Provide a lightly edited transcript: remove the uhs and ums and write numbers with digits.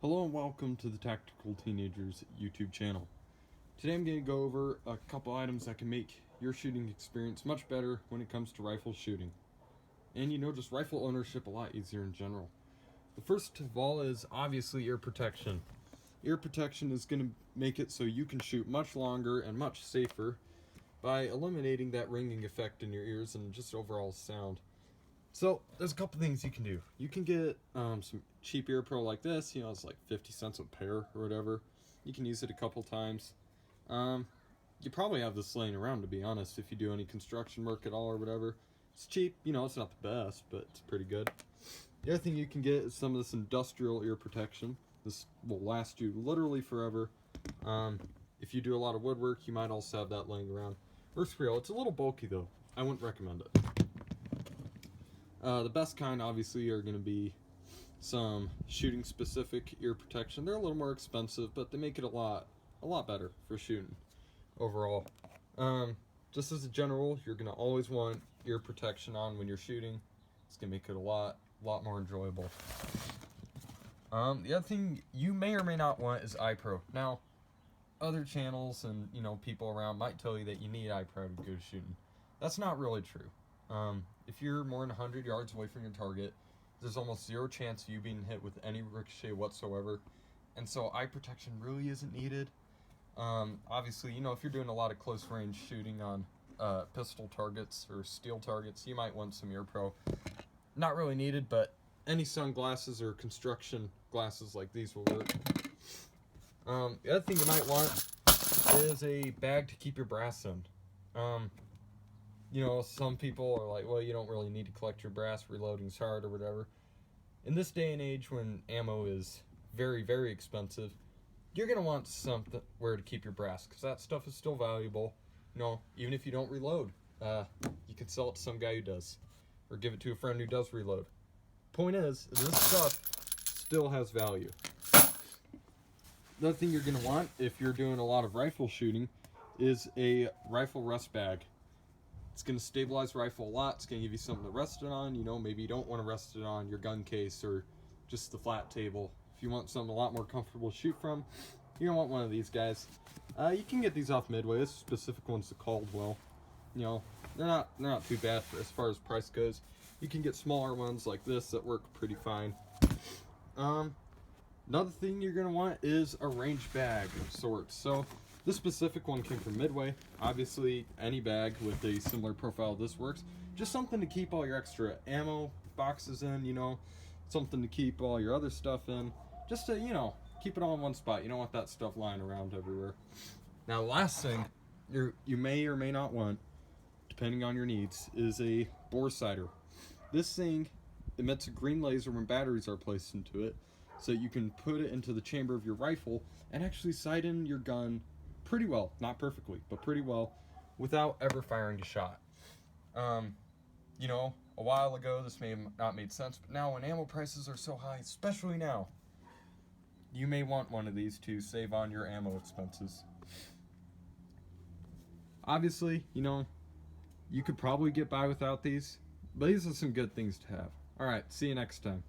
Hello and welcome to the Tactical Teenagers YouTube channel. Today I'm going to go over a couple items that can make your shooting experience much better when it comes to rifle shooting. And just rifle ownership a lot easier in general. The first of all is obviously ear protection. Ear protection is going to make it so you can shoot much longer and much safer by eliminating that ringing effect in your ears and just overall sound. So there's a couple things you can do. You can get some cheap ear pro like this. It's like 50 cents a pair or whatever. You can use it a couple times. You probably have this laying around, to be honest, if you do any construction work at all or whatever. It's cheap. It's not the best, but it's pretty good. The other thing you can get is some of this industrial ear protection. This will last you literally forever. If you do a lot of woodwork, you might also have that laying around. Works for real. It's a little bulky though. I wouldn't recommend it. The best kind, obviously, are going to be some shooting-specific ear protection. They're a little more expensive, but they make it a lot better for shooting overall. Just as a general, you're going to always want ear protection on when you're shooting. It's going to make it a lot more enjoyable. The other thing you may or may not want is eye pro. Now, other channels and people around might tell you that you need eye pro to go shooting. That's not really true. If you're more than 100 yards away from your target, there's almost zero chance of you being hit with any ricochet whatsoever, and so eye protection really isn't needed. Obviously, if you're doing a lot of close range shooting on pistol targets or steel targets, you might want some ear pro. Not really needed, but any sunglasses or construction glasses like these will work. The other thing you might want is a bag to keep your brass in. Some people are like, well, you don't really need to collect your brass, reloading's hard or whatever. In this day and age when ammo is very, very expensive, you're going to want something where to keep your brass, because that stuff is still valuable. Even if you don't reload, you can sell it to some guy who does, or give it to a friend who does reload. Point is, this stuff still has value. The other thing you're going to want, if you're doing a lot of rifle shooting, is a rifle rest bag. It's going to stabilize the rifle a lot. It's going to give you something to rest it on. Maybe you don't want to rest it on your gun case or just the flat table. If you want something a lot more comfortable to shoot from, you're going to want one of these guys. You can get these off Midway. This specific one's the Caldwell. They're not too bad as far as price goes. You can get smaller ones like this that work pretty fine. Another thing you're going to want is a range bag of sorts. So this specific one came from Midway. Obviously, any bag with a similar profile to this works. Just something to keep all your extra ammo boxes in, something to keep all your other stuff in. Just to, keep it all in one spot. You don't want that stuff lying around everywhere. Now, the last thing you may or may not want, depending on your needs, is a bore sighter. This thing emits a green laser when batteries are placed into it, so you can put it into the chamber of your rifle and actually sight in your gun pretty well, not perfectly, but pretty well, without ever firing a shot. A while ago this may have not made sense, but now when ammo prices are so high, especially now, you may want one of these to save on your ammo expenses. Obviously, you could probably get by without these, but these are some good things to have. Alright, see you next time.